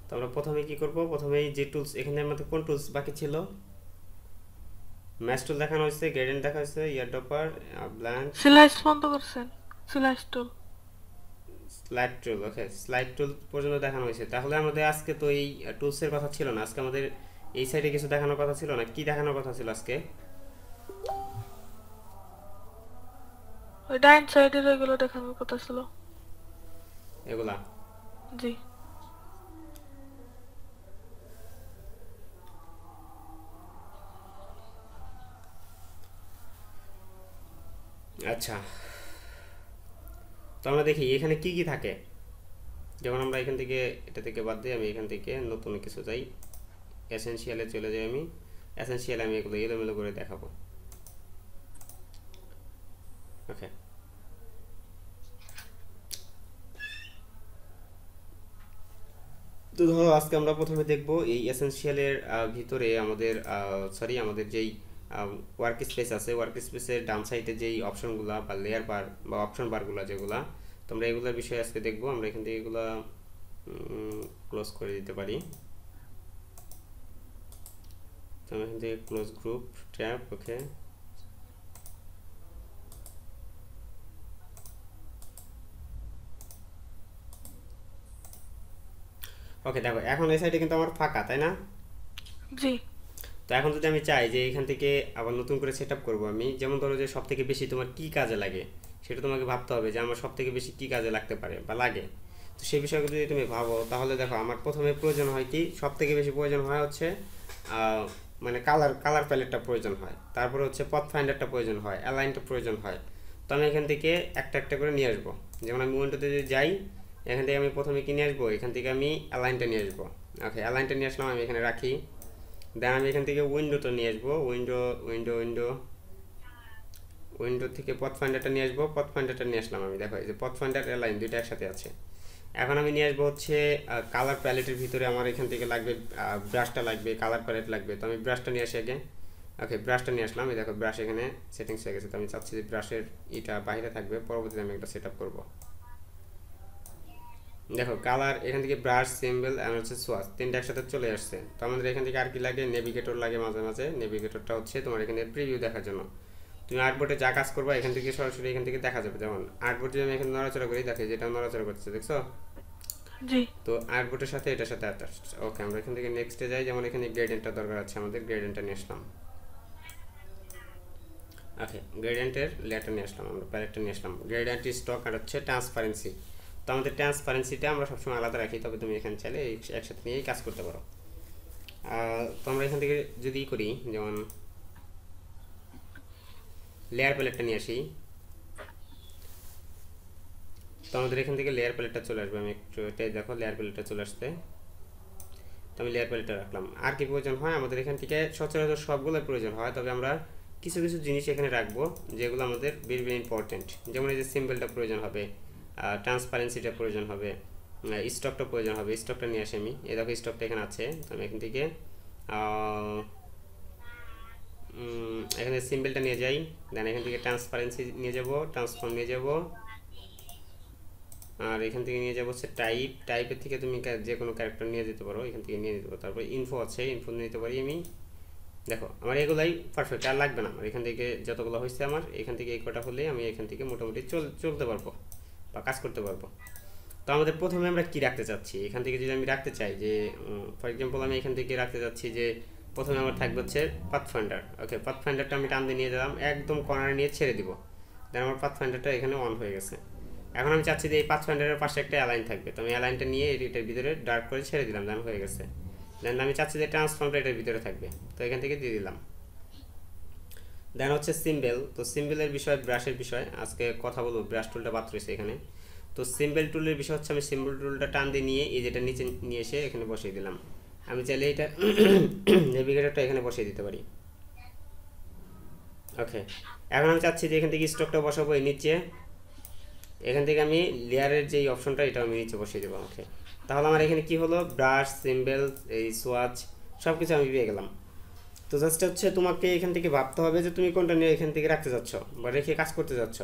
তো আমরা প্রথমে কি করব, প্রথমেই যে টুলস এখানে আমাদের কোন টুলস বাকি ছিল, ম্যাশ টুল দেখানো হয়েছে, গ্রেডিয়েন্ট দেখা হয়েছে, ইয়ারড্রপার, ব্ল্যাঙ্ক, স্লাইস বন্ধ করছেন, স্লাইস টুল। স্লাইড টুল। ওকে, স্লাইড টুল পর্যন্ত দেখানো হয়েছে। তাহলে আমাদের আজকে তো এই টুলসের কথা ছিল না, আজকে আমাদের এই সাইডে কিছু দেখানোর কথা ছিল না, কি দেখানোর কথা ছিল আজকে? ওই ডাইন সাইডের ওইগুলো দেখানোর কথা ছিল। এগুলা। জি। আচ্ছা, তো আমরা দেখি এখানে কি কি থাকে। যেমন আমরা এখান থেকে, এটা থেকে বাদ দিই, আমি এখান থেকে নতুন কিছু চাই, এসেনশিয়ালে চলে যাই। আমি এসেনশিয়ালে আমি এগুলো এলোমেলো করে দেখাবো। ওকে, তো ধরো আজকে আমরা প্রথমে দেখব এই এসেনশিয়ালের ভিতরে আমাদের আমাদের যেই ওয়ার্ক স্পেস আছে, ওয়ার্ক স্পেসের ডান সাইডে যেই অপশনগুলো বা লেয়ার বার বা অপশন বারগুলো যেগুলা, তোমরা এগুলোর বিষয়ে আজকে দেখবো। আমরা এখান থেকে এগুলো ক্লোজ করে দিতে পারি। তো আমরা এখান থেকে ক্লোজ গ্রুপ ট্যাব। ওকে, ওকে দেখো এখন এই সাইডে কিন্তু আমার ফাঁকা, তাই না? জি। তো এখন যদি আমি চাই যে এখান থেকে আবার নতুন করে সেট আপ করবো, আমি যেমন ধরো যে সব থেকে বেশি তোমার কি কাজে লাগে সেটা তোমাকে ভাবতে হবে যে আমার সব থেকে বেশি কি কাজে লাগতে পারে বা লাগে। তো সেই বিষয়গুলো যদি তুমি ভাবো তাহলে দেখো আমার প্রথমে প্রয়োজন হয় কি, সব থেকে বেশি প্রয়োজন হয় হচ্ছে মানে কালার প্যালেটটা প্রয়োজন হয়, তারপরে হচ্ছে পথ ফাইন্ডারটা প্রয়োজন হয়, অ্যালাইনটা প্রয়োজন হয়। তো আমি এখান থেকে একটা একটা করে নিয়ে আসবো। যেমন আমি উইন্ডোতে যদি যাই, এখান থেকে আমি প্রথমে কি নিয়ে আসবো, এখান থেকে আমি অ্যালাইনটা নিয়ে আসবো। ওকে, অ্যালাইনটা নিয়ে আসলাম, আমি এখানে রাখি। দেন আমি এখান থেকে উইন্ডোটা নিয়ে আসবো, উইন্ডো উইন্ডো উইন্ডো উইন্ডো থেকে পথ ফাইন্ডারটা নিয়ে আসবো, পথ ফাইন্ডারটা নিয়ে আসলাম। আমি দেখো এই যে পথ ফাইন্ডার অ্যালাইন দুইটা একসাথে আছে। এখন আমি নিয়ে আসবো হচ্ছে কালার প্যালেটের ভিতরে আমার এখান থেকে লাগবে ব্রাশটা লাগবে, কালার প্যালেট লাগবে। তো আমি ব্রাশটা নিয়ে আসি আগে। ওকে, ব্রাশটা নিয়ে আসলাম। এই দেখো ব্রাশ এখানে সেটিংস হয়ে গেছে। তো আমি চাচ্ছি যে ব্রাশের এটা বাইরে থাকবে, পরবর্তীতে আমি একটা সেট আপ করবো। দেখো কালার এখান থেকে ব্রাশ, সিম্বল আর হচ্ছে সোয়াচ তিনটা একসাথে চলে আসছে। তো আমাদের এখান থেকে আর কি লাগে, নেভিগেটর লাগে মাঝে মাঝে। নেভিগেটরটা হচ্ছে তোমার এখানে প্রিভিউ দেখার জন্য। তুমি আর্টবোর্ডে যা কাজ করবা এখান থেকে সরাসরি এখান থেকে দেখা যাবে। যেমন আর্টবোর্ড যদি আমি এখানে নড়াচড়া করি, দেখে যেটা নড়াচড়া করছে, দেখছো? জি। তো আর্টবোর্ডের সাথে এটার সাথে অ্যাটাচড। ওকে, আমরা এখান থেকে নেক্সটে যাই। যেমন এখানে গ্রেডিয়েন্টটা দরকার আছে আমাদের, গ্রেডিয়েন্টটা নিয়ে আসলাম। ওকে, গ্রেডিয়েন্টের লেয়ারটা নিয়ে আসলাম, আমরা প্যালেটটা নিয়ে আসলাম। গ্রেডিয়েন্ট স্টক আর হচ্ছে ট্রান্সপারেন্সি। তো আমাদের ট্রান্সপারেন্সিটা আমরা সবসময় আলাদা রাখি, তবে তুমি এখানে চাইলে একসাথে নিয়েই কাজ করতে পারো। তো আমরা এখান থেকে যদি করি, যেমন লেয়ার প্যালেটটা নিয়ে আসি, তো আমাদের এখান থেকে লেয়ার প্যালেটটা চলে আসবে। আমি একটু এটাই দেখো লেয়ার প্যালেটটা চলে আসছে। তো আমি লেয়ার প্যালেটটা রাখলাম। আর কি প্রয়োজন হয় আমাদের এখান থেকে, সচরাচর সবগুলো প্রয়োজন হয়, তবে আমরা কিছু কিছু জিনিস এখানে রাখবো যেগুলো আমাদের ভেরি ভেরি ইম্পর্টেন্ট। যেমন এই যে সিম্বলটা প্রয়োজন হবে, ট্রান্সপারেন্সিটা প্রয়োজন হবে, স্টকটা প্রয়োজন হবে। স্টকটা নিয়ে আসি আমি, এই দেখো স্টকটা এখানে আছে। তো আমি এখান থেকে এখানে সিম্বলটা নিয়ে যাই। দেন এখান থেকে ট্রান্সপারেন্সি নিয়ে যাব, ট্রান্সফর্ম নিয়ে যাব, আর এখান থেকে নিয়ে যাবো হচ্ছে টাইপের থেকে তুমি যে কোনো ক্যারেক্টার নিয়ে যেতে পারো, এখান থেকে নিয়ে নিতে পারো। তারপর ইনফো আছে, ইনফো নিতে পারি আমি। দেখো আমার এগুলাই পারফেক্ট, আর লাগবে না আমার। এখান থেকে যতগুলো হয়েছে আমার এখান থেকে এই কটা হলেই আমি এখান থেকে মোটামুটি চলতে পারবো বা কাজ করতে পারবো। তো আমাদের প্রথমে আমরা কি রাখতে চাচ্ছি, এখান থেকে যদি আমি রাখতে চাই যে ফর এক্সাম্পল আমি এখান থেকে রাখতে চাচ্ছি যে প্রথমে আমার থাকবে হচ্ছে পাথ ফাইন্ডার। ওকে, পাথ ফাইন্ডারটা আমি টান দিয়ে নিয়ে দিলাম, একদম কর্নারে নিয়ে ছেড়ে দিব। দেন আমার পাথ ফাইন্ডারটা এখানে অন হয়ে গেছে। এখন আমি চাচ্ছি যে এই পাথ ফাইন্ডারের পাশে একটা অ্যালাইন থাকবে, তো আমি অ্যালাইনটা নিয়ে এটার ভিতরে ডার্ক করে ছেড়ে দিলাম, দেন হয়ে গেছে। দেন আমি চাচ্ছি যে ট্রান্সফর্মটা এটার ভিতরে থাকবে, তো এখান থেকে দিয়ে দিলাম। দেন হচ্ছে সিম্বল। তো সিম্বলের বিষয়, ব্রাশের বিষয় আজকে কথা বলবো, ব্রাশ টুলটা বাদ রয়েছে এখানে। তো সিম্বল টুলের বিষয় হচ্ছে আমি সিম্বল টুলটা টান দিয়ে নিয়ে এই যেটা নিচে নিয়ে এসে এখানে বসিয়ে দিলাম। আমি চাইলে এটা নেভিগেটরটা এখানে বসিয়ে দিতে পারি। ওকে, এখন আমি চাচ্ছি যে এখান থেকে স্টকটা বসাবো এই নিচে, এখান থেকে আমি লেয়ারের যেই অপশনটা এটা আমি নিচে বসিয়ে দেবো। ওকে, তাহলে আমার এখানে কি হলো, ব্রাশ, সিম্বল, এই সোয়াচ সব কিছু আমি পেয়ে গেলাম। তো জাস্ট হচ্ছে তোমাকে এখান থেকে ভাবতে হবে যে তুমি কোনটা নিয়ে এখান থেকে রাখতে যাচ্ছ বা রেখে কাজ করতে যাচ্ছ।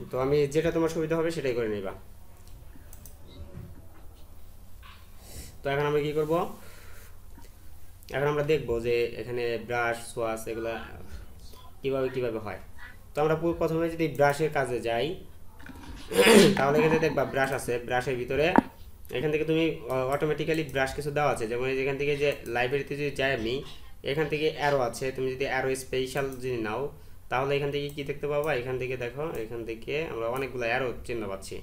তো আমি যেটা তোমার সুবিধা হবে সেটাই করে নিবা। তো এখন আমরা কি করব, এখন আমরা দেখব যে এখানে ব্রাশ সোয়াশ এগুলা কিভাবে হয়। তো আমরা প্রথমে যদি ব্রাশের কাজে যাই তাহলে এখানে দেখবা ব্রাশ আছে, ব্রাশের ভিতরে এখান থেকে তুমি অটোমেটিক্যালি ব্রাশ কিছু দেওয়া আছে, যেমন এখান থেকে যে লাইব্রেরিতে যদি যাই আমি, এখান থেকে অ্যারো আছে, তুমি যদি অ্যারো স্পেশাল যদি নাও তাহলে এখান থেকে কি দেখতে পাবা, এখান থেকে দেখো এখান থেকে আমরা অনেকগুলো অ্যারো চিহ্ন পাচ্ছি,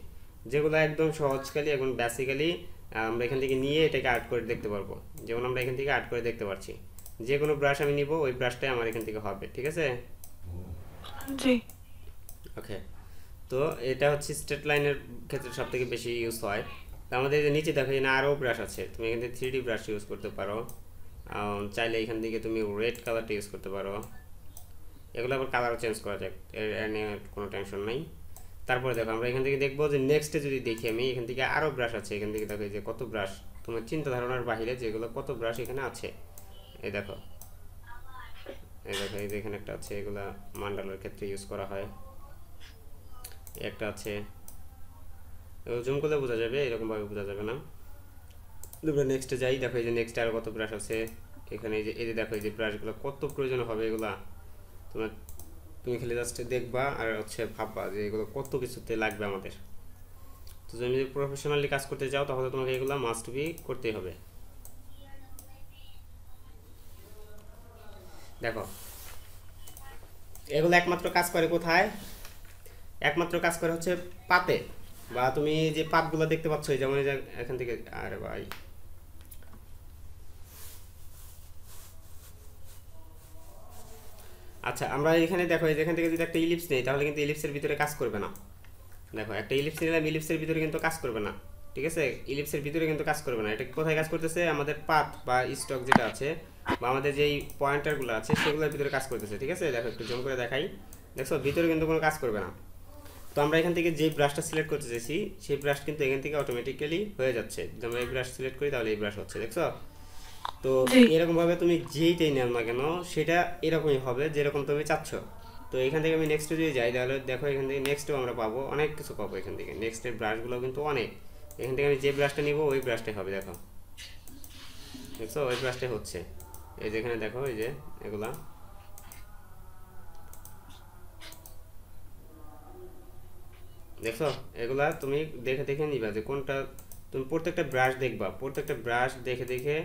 যেগুলো একদম সহজকালি এবং বেসিক্যালি আমরা এখান থেকে নিয়ে এটাকে আর্ট করে দেখতে পারবো। যেমন আমরা এখান থেকে আর্ট করে দেখতে পাচ্ছি, যে কোনো ব্রাশ আমি নিব ওই ব্রাশটাই আমার এখান থেকে হবে, ঠিক আছে? জি। ওকে, তো এটা হচ্ছে স্ট্রেট লাইনের ক্ষেত্রে সব থেকে বেশি ইউজ হয়। তো আমাদের যে নিচে দেখো এখানে আরও ব্রাশ আছে, তুমি এখান থেকে 3D ব্রাশ ইউজ করতে পারো, চাইলে এখান থেকে তুমি রেড কালারটা ইউজ করতে পারো, এগুলো আবার কালারও চেঞ্জ করা যায়, এর নিয়ে কোনো টেনশন নেই। তারপরে দেখো আমরা এখান থেকে দেখবো যে নেক্সটে যদি দেখি আমি, এখান থেকে আরও ব্রাশ আছে, এখান থেকে দেখো যে কত ব্রাশ, তোমার চিন্তা ধারণার বাহিরে যেগুলো কত ব্রাশ এখানে আছে। এই দেখো এই যে এখানে একটা আছে, এগুলা মান্ডালার ক্ষেত্রে ইউজ করা হয়, একটা আছে, জুম করলে বোঝা যাবে, এরকমভাবে বোঝা যাবে না। তোমরা নেক্সটে যাই, দেখো এই যে নেক্সটে আরও কত ব্রাশ আছে এখানে, এই যে দেখো এই যে ব্রাশগুলো কত প্রয়োজন হবে, এগুলা তুমি খালি জাস্ট দেখবা আর হচ্ছে ভাববা যে এগুলো কত কিছুতে লাগবে আমাদের। তো তুমি যদি প্রফেশনালি কাজ করতে চাও তাহলে তোমাকে এগুলো মাস্ট বি করতেই হবে। দেখো এগুলো একমাত্র কাজ করে কোথায়, একমাত্র কাজ করে হচ্ছে পাতে, বা তুমি যে পাতগুলো দেখতে পাচ্ছ যেমন এখান থেকে, আরে ভাই আচ্ছা আমরা এখানে দেখো এখান থেকে যদি একটা ইলিপস নেই তাহলে কিন্তু ইলিপসের ভিতরে কাজ করবে না। দেখো একটা ইলিপস নিলাম, ইলিপসের ভিতরে কিন্তু কাজ করবে না, ঠিক আছে? ইলিপসের ভিতরে কিন্তু কাজ করবে না, এটা কোথায় কাজ করতেছে, আমাদের পাত বা স্টক যেটা আছে বা আমাদের যেই পয়েন্টারগুলো আছে সেগুলোর ভিতরে কাজ করতেছে, ঠিক আছে? দেখো একটু জুম করে দেখাই, দেখছো ভিতরে কিন্তু কোনো কাজ করবে না। তো আমরা এখান থেকে যে ব্রাশটা সিলেক্ট করতে চাইছি সেই ব্রাশ কিন্তু এখান থেকে অটোমেটিক্যালি হয়ে যাচ্ছে, আমরা এই ব্রাশ সিলেক্ট করি তাহলে এই ব্রাশ হচ্ছে, দেখছো? তো এরকমভাবে তুমি যেইটাই নাও না কেন সেটা এরকমই হবে যেরকম তুমি চাচ্ছ। তো এখান থেকে আমি নেক্সটে যদি যাই তাহলে দেখো এখান থেকে নেক্সটেও আমরা পাবো, অনেক কিছু পাবো এখান থেকে, নেক্সটের ব্রাশগুলো কিন্তু অনেক, এখান থেকে আমি যে ব্রাশটা নিব ওই ব্রাশটাই হবে, দেখো দেখছো ওই ব্রাশটাই হচ্ছে, এই যে এখানে দেখো এই যে এগুলা, দেখছো এগুলা তুমি দেখে দেখে নিবা যে কোনটা, তুমি প্রত্যেকটা ব্রাশ দেখবা, প্রত্যেকটা ব্রাশ দেখে দেখে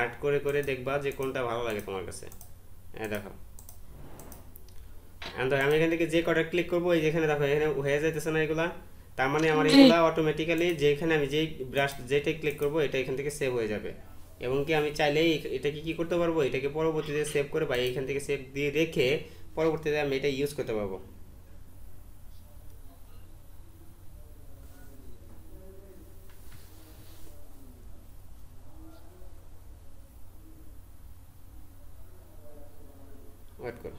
আর্ট করে করে দেখবা যে কোনটা ভালো লাগে তোমার কাছে। দেখো আমি এখান থেকে যে কটা ক্লিক করবো এই যেখানে দেখো এখানে হয়ে যাইতেছে না এগুলা, তার মানে আমার এগুলা অটোমেটিক্যালি যেখানে আমি যেই ব্রাশ যেটাই ক্লিক করবো এটা এখান থেকে সেভ হয়ে যাবে, এবং কি আমি চাইলেই এটাকে কি করতে পারবো, এটাকে পরবর্তীতে সেভ করে বা এইখান থেকে সেভ দিয়ে রেখে পরবর্তীতে আমি এটা ইউজ করতে পারবো। ওয়েট করো,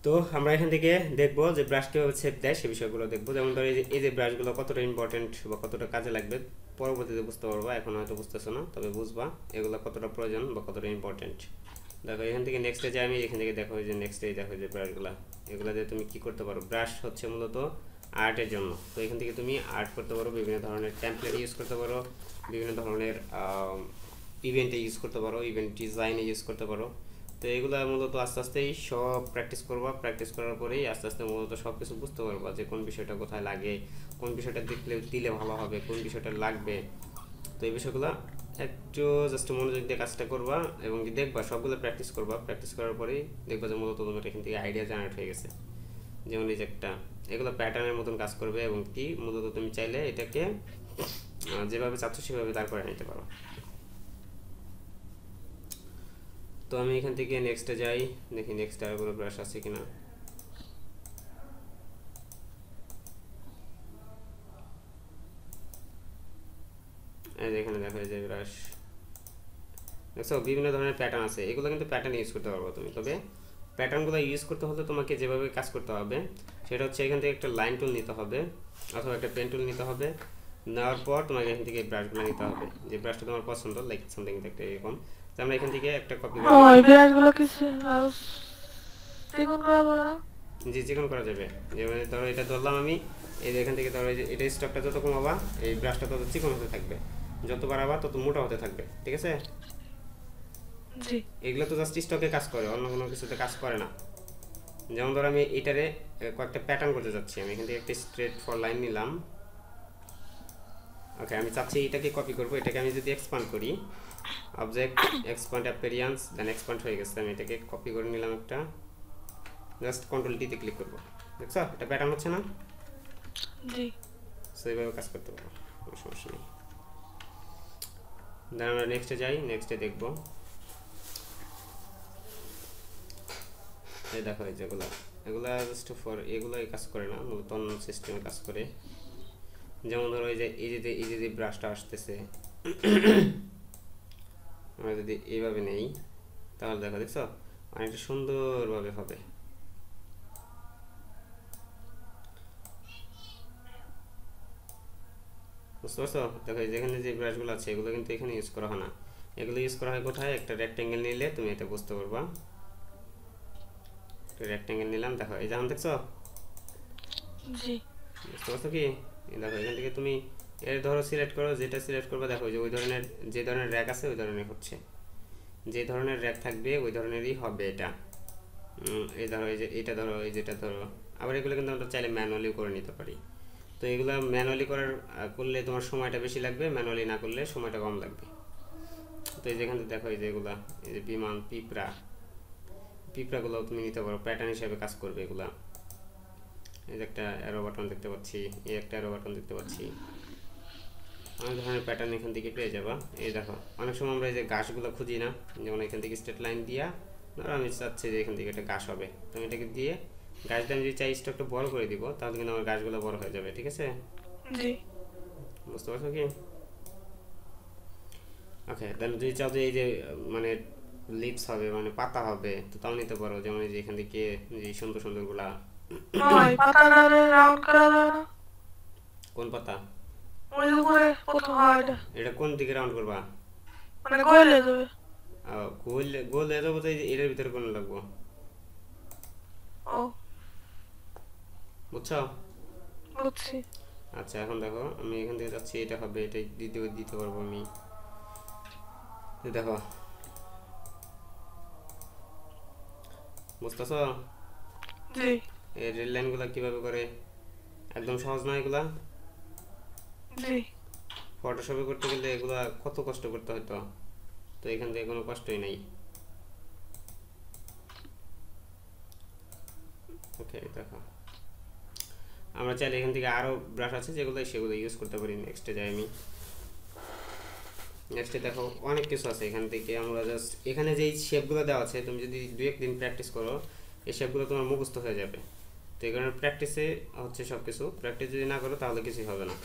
তো আমরা এখান থেকে দেখবো যে ব্রাশ কীভাবে সেভ দেয় সে বিষয়গুলো দেখবো, যেমন ধরো এই যে ব্রাশগুলো কতটা ইম্পর্টেন্ট বা কতটা কাজে লাগবে পরবর্তীতে বুঝতে পারবা, এখন হয়তো বুঝতেছো না তবে বুঝবা এগুলো কতটা প্রয়োজন বা কতটা ইম্পর্টেন্ট। দেখো এখান থেকে নেক্সটে যাই আমি, এখান থেকে দেখো যে নেক্সটে দেখো যে ব্রাশগুলো, এগুলো দিয়ে তুমি কী করতে পারো, ব্রাশ হচ্ছে মূলত আর্টের জন্য, তো এখান থেকে তুমি আর্ট করতে পারো, বিভিন্ন ধরনের টেমপ্লেট ইউজ করতে পারো, বিভিন্ন ধরনের ইভেন্টে ইউজ করতে পারো, ইভেন্ট ডিজাইনে ইউজ করতে পারো। তো এগুলো মূলত আস্তে আস্তেই সব প্র্যাকটিস করবা, প্র্যাকটিস করার পরেই আস্তে আস্তে মূলত সব কিছু বুঝতে পারবা যে কোন বিষয়টা কোথায় লাগে, কোন বিষয়টা দিলে ভালো হবে, কোন বিষয়টা লাগবে। তো এই বিষয়গুলো একটু জাস্ট মনোযোগ দিয়ে কাজটা করবা এবং দেখবা সবগুলো প্র্যাকটিস করবা, প্র্যাকটিস করার পরেই দেখবা যে মূলত তোমার এখান থেকে আইডিয়া জেনারেট হয়ে গেছে। যেমন এই যে একটা এগুলো প্যাটার্নের মতন কাজ করবে এবং কি মূলত তুমি চাইলে এটাকে যেভাবে চাচ্ছ সেভাবে দাঁড় করে নিতে পারো। তো আমি এখান থেকে নেক্সটে যাই, দেখি নেক্সট আর কোনো ব্রাশ আছে কিনা। এই যে এখানে দেখো এই যে ব্রাশ, দেখছো বিভিন্ন ধরনের প্যাটার্ন আছে, এগুলো কিন্তু প্যাটার্ন ইউজ করতে পারবো তুমি, তবে প্যাটার্নগুলো ইউজ করতে হলে তোমাকে যেভাবে কাজ করতে হবে সেটা হচ্ছে এখান থেকে একটা লাইন টুল নিতে হবে অথবা একটা পেন টুল নিতে হবে, নেওয়ার পর তোমাকে এখান থেকে ব্রাশগুলো নিতে হবে, যে ব্রাশটা তোমার পছন্দ লাইক সামথিং একটা এরকম। তো আমরা এখান থেকে একটা কপি ও এই ব্রাশগুলো কিছু চিকন করা যাবে না? জি চিকন করা যাবে। যেমন ধরো এটা ধরলাম আমি, এই যে এখান থেকে ধরো এই যে এটা স্টকটা যত কমাবা এই ব্রাশটা তত চিকন হতে থাকবে, যত বাড়াবা তত মোটা হতে থাকবে, ঠিক আছে? জি এগুলো তো জাস্ট স্টকে কাজ করে, অন্য কোনো কিছুতে কাজ করে না। যেমন ধরো আমি এটারে কয়েকটা প্যাটার্ন করতে যাচ্ছি, আমি এখান থেকে একটা স্ট্রেট ফর লাইন নিলাম। ওকে, আমি চাচ্ছি এটাকে কপি করবো, এটাকে আমি যদি এক্সপান্ড করি, অবজেক্ট এক্সপান্ড অ্যাপিয়ারেন্স দেন এক্সপান্ড হয়ে গেছে, আমি এটাকে কপি করে নিলাম একটা, জাস্ট কন্ট্রোল টিতে ক্লিক করবো, দেখছো এটা প্যাটার্ন হচ্ছে না? জি সো এইভাবে কাজ করতে পারবো, কোনো সমস্যা নেই। দেন আমরা নেক্সটে যাই, নেক্সটে দেখবো এই দেখো এই যেগুলা, এগুলা জাস্ট ফর এগুলাই কাজ করে না, মূলত অন্য সিস্টেমে কাজ করে। যেমন ধরো এই যে ব্রাশটা আসতেছে, আমরা যদি এইভাবে নেই তাহলে দেখো, দেখছো অনেকটা সুন্দরভাবে হবে। বুঝতে পারছো? দেখো যেখানে যে ব্রাশগুলো আছে এগুলো কিন্তু এখানে ইউজ করা হয় না, এগুলো ইউজ করা হয় কোথায়? একটা রেক্টেঙ্গেল নিলে তুমি এটা বুঝতে পারবা। একটা রেক্টেঙ্গেল নিলাম, দেখো এই যেমন দেখছো, জি বুঝতে পারছো কি? এই দেখো এখান থেকে তুমি এর ধরো সিলেক্ট করো, যেটা সিলেক্ট করবে দেখো যে ওই ধরনের যে ধরনের র্যাক আছে ওই ধরনের হচ্ছে, যে ধরনের র্যাক থাকবে ওই ধরনেরই হবে এটা। এই ধরো এই যে এটা ধরো, এই যেটা ধরো, আবার এগুলো কিন্তু আমরা চাইলে ম্যানুয়ালিও করে নিতে পারি। তো এগুলো ম্যানুয়ালি করলে তোমার সময়টা বেশি লাগবে, ম্যানুয়ালি না করলে সময়টা কম লাগবে। তো এই যেখানে দেখো এই যে এগুলা, এই যে বিমান পিঁপড়াগুলো তুমি নিতে পারো, প্যাটার্ন হিসেবে কাজ করবে এগুলা। এই যে একটা অ্যারো বাটন দেখতে পাচ্ছি, এই একটা অ্যারো বাটন দেখতে পাচ্ছি, অনেক ধরনের প্যাটার্ন এখান থেকে পেয়ে যাবা। এই দেখো অনেক সময় আমরা এই যে ঘাসগুলো খুঁজি না, যেমন এখান থেকে স্ট্রেট লাইন দিয়া ধরো আমি চাচ্ছি যে এখান থেকে একটা ঘাস হবে, তো আমি এটাকে দিয়ে গাছ দিয়ে আমি যদি চাই স্টকটা বড় করে দিব তাহলে কিন্তু আমার গাছগুলো বড় হয়ে যাবে, ঠিক আছে? জি বুঝতে পারছো কি? ওকে, দেন যদি চাও যে এই যে মানে লিভস হবে মানে পাতা হবে, তো তাও নিতে পারো। যেমন এই যে এখান থেকে যে সুন্দর সুন্দরগুলা, ওই পাতাটারে রাউন্ড করা যাবে না? কোন পাতা? ওই যে উপরে প্রথম হয় এটা, এটা কোন দিকে রাউন্ড করবা? মানে গলে যাবে। গোল গোল এর মতো এটার ভিতরে কোন লাগবো, ও বুঝছো? বুঝছি। আচ্ছা এখন দেখো আমি এখান থেকে যাচ্ছি, এটা হবে, এটা দিতে পারবো আমি। এই দেখো, বুঝতেছো? জি এই রেল লাইনগুলো কিভাবে করে, একদম সহজ না এগুলা? জি ফটোশপে করতে গেলে এগুলা কত কষ্ট করতে হতো, তো এখান থেকে কোনো কষ্টই নাই। ওকে দেখো, আমরা চাইলে এখান থেকে আরও ব্রাশ আছে যেগুলো সেগুলো ইউজ করতে পারি। নেক্সটে যাই আমি, নেক্সটে দেখো অনেক কিছু আছে এখান থেকে। আমরা জাস্ট এখানে যেই শেপগুলো দেওয়া আছে তুমি যদি 2-1 দিন প্র্যাকটিস করো এই শেপগুলো তোমার মুখস্থ হয়ে যাবে। তো এই কারণে প্র্যাকটিসে হচ্ছে সব কিছু, প্র্যাকটিস যদি না করো তাহলে কিছুই হবে না।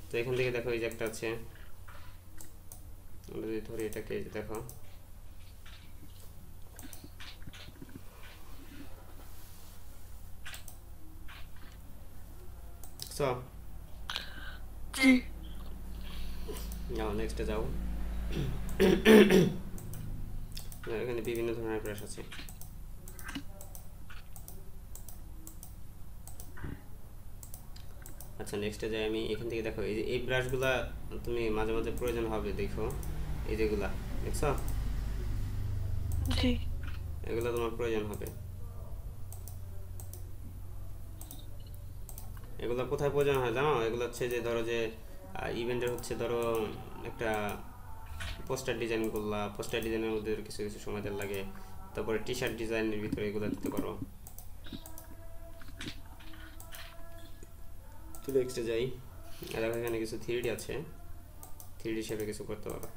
তো এখান থেকে দেখো এই যে একটা আছে, আমরা যদি ধরি এটাকে, এই যে দেখো সো জি যাও নেক্সটে যাও। এখানে বিভিন্ন ধরনের ব্রাশ আছে। আচ্ছা নেক্সটে যাই আমি, এখান থেকে দেখো এই যে এই ব্রাশগুলা তুমি মাঝে মাঝে প্রয়োজন হবে, দেখো এই যেগুলা দেখছো, জি এগুলো তোমার প্রয়োজন হবে। এগুলো কোথায় প্রয়োজন হয় জানো? এগুলো হচ্ছে যে ধরো যে ইভেন্টের হচ্ছে ধরো একটা পোস্টার ডিজাইন করলা, পোস্টার ডিজাইনের মধ্যে কিছু কিছু সময় দেওয়ার লাগে, তারপরে টি শার্ট ডিজাইনের ভিতরে এগুলো দিতে পারো। তো নেক্সটে যাই, দেখো এখানে কিছু 3D আছে, 3D হিসেবে কিছু করতে পারো।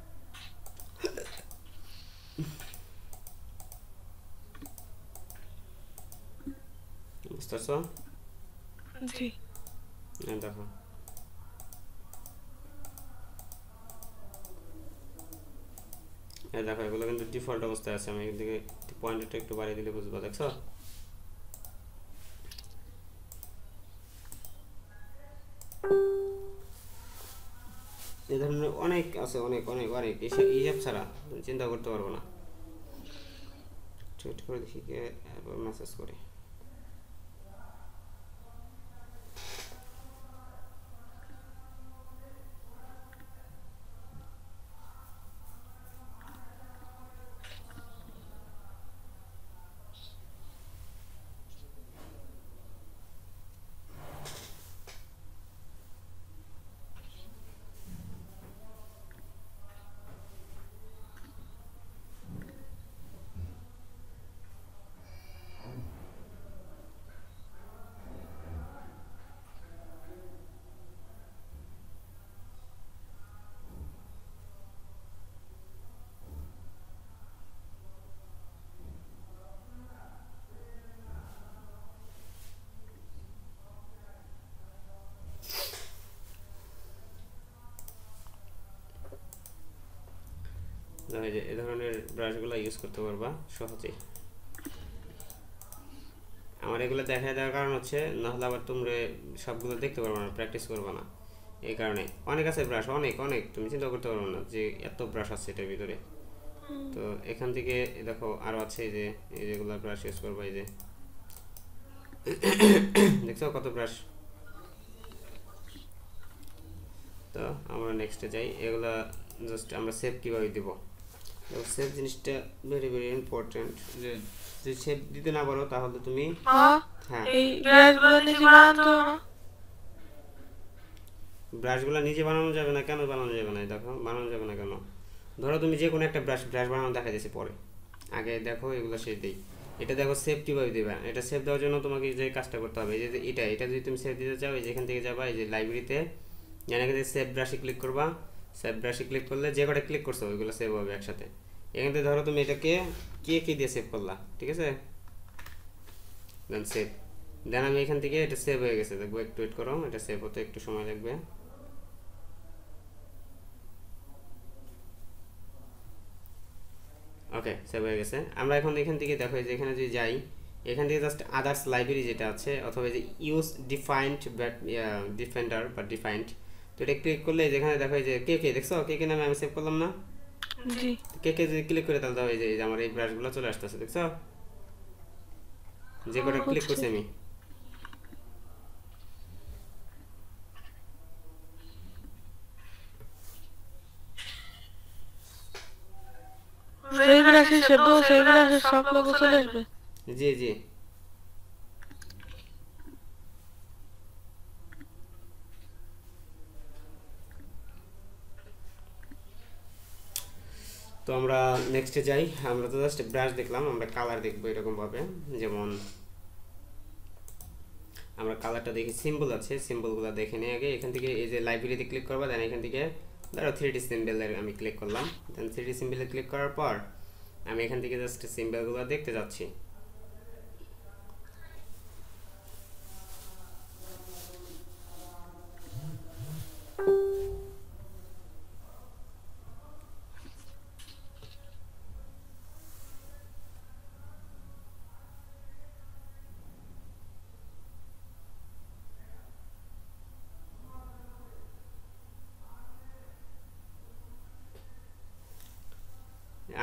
বুঝতে পারছো? জি দেখো এই দেখো এগুলো কিন্তু ডিফল্ট অবস্থায় আছে, আমি এদিকে পয়েন্টারটা একটু বাড়িয়ে দিলে বুঝবা, দেখছো? এই ধরনের অনেক আছে, অনেক অনেক অনেক হিসাব ছাড়া চিন্তা করতে পারবো না। ওয়েট করে দেখি কে মেসেজ করে। যে এই ধরনের ব্রাশগুলো ইউজ করতে পারবা সহজেই। আমার এগুলো দেখা দেওয়ার কারণ হচ্ছে নাহলে আবার তোমরা সবগুলো দেখতে পারবে না, প্র্যাকটিস করবে না, এই কারণে। অনেক আছে ব্রাশ, অনেক অনেক, তুমি চিন্তা করতে পারবে না যে এত ব্রাশ আছে এটার ভিতরে। তো এখান থেকে দেখো আরও আছে যে এই যেগুলো ব্রাশ ইউজ করবো, এই যে দেখছো কত ব্রাশ। তো আমরা নেক্সটে যাই। এগুলা জাস্ট আমরা সেভ কীভাবে দিব, সেভ জিনিসটা ভেরি ভেরি ইম্পর্টেন্ট। যে যদি সেভ দিতে না পারো তাহলে তুমি হ্যাঁ এই ব্রাশগুলো নিজে বানানো না, ব্রাশগুলো নিজে বানানো যাবে না। কেন বানানো যাবে না? দেখো বানানো যাবে না কেন। ধরো তুমি যে কোনো একটা ব্রাশ বানানো দেখা যাচ্ছে পরে, আগে দেখো এগুলো সেভ দিই। এটা দেখো সেভ কীভাবে দেবে। এটা সেভ দেওয়ার জন্য তোমাকে যে কাজটা করতে হবে, এই যে এটা যদি তুমি সেভ দিতে চাও, এই যেখান থেকে যাবা, এই যে লাইব্রেরিতে এখান থেকে সেভ ব্রাশে ক্লিক করবা। সেভ ব্রাশে ক্লিক করলে যে কটা ক্লিক করছো ওইগুলো সেভ হবে একসাথে। এখান থেকে ধরো তুমি এটাকে কে দিয়ে সেভ করলা, ঠিক আছে, দেন সেভ। দেন আমি এখান থেকে এটা সেভ হয়ে গেছে, দেখবো একটু ওয়েট করো, এটা সেভ হতে একটু সময় লাগবে। ওকে, সেভ হয়ে গেছে। আমরা এখন এখান থেকে দেখো যে এখানে যদি যাই, এখান থেকে জাস্ট আদার্স লাইব্রেরি যেটা আছে, অথবা যে ইউজ ডিফাইন্ড ডিফেন্ডার বা ডিফাইন্ড, তো এটা ক্লিক করলে যেখানে দেখো যে কে দেখছো, কে নামে আমি সেভ করলাম না, জি কে যদি ক্লিক করে তাহলে দেখো যে আমার এই ব্রাশগুলো চলে আসতেছে, দেখছো যে কটা ক্লিক করছি আমি। যেই ব্রাশে সেভ দেবো সেই ব্রাশে সব লোগো চলে আসবে। জি জি। তো আমরা নেক্সটে যাই। আমরা তো জাস্ট ব্রাশ দেখলাম, আমরা কালার দেখবো এরকমভাবে। যেমন আমরা কালারটা দেখি, সিম্বল আছে, সিম্বলগুলো দেখে নিই আগে। এখান থেকে এই যে লাইব্রেরিতে ক্লিক করবা, দেন এখান থেকে ধরো 3D সিম্বলের আমি ক্লিক করলাম। দেন 3D সিম্বলে ক্লিক করার পর আমি এখান থেকে জাস্ট সিম্বলগুলো দেখতে যাচ্ছি।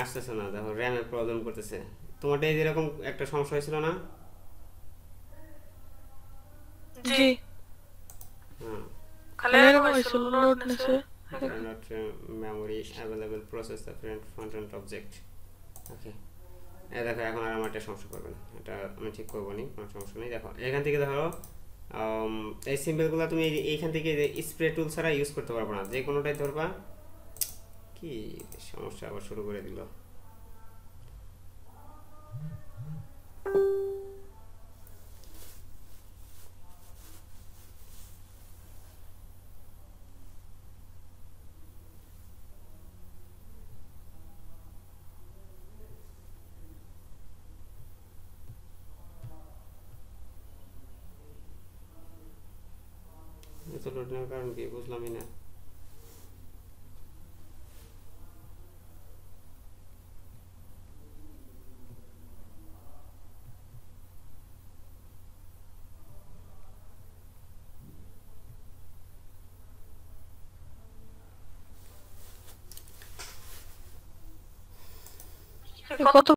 আসতেছে না, দেখো র্যামে প্রবলেম করতেছে। তোমারটা এই যেরকম একটা সমস্যা হয়েছিল না? জি হ্যাঁ, খালি এরকম হয়েছিল, লোড নেছে। not memory available process the front end object. ওকে, এই দেখো এখন আর আমার একটা সমস্যা করবে না, এটা আমি ঠিক করবো নি, কোনো সমস্যা নেই। দেখো এখান থেকে ধরো এই সিম্বলগুলো তুমি এইখান থেকে স্প্রে টুল ছাড়া ইউজ করতে পারবো না, যে কোনোটাই ধরবা। কি সমস্যা আবার শুরু করে দিল। এত লোড নেওয়ার কারণ কি বুঝলামই না। কত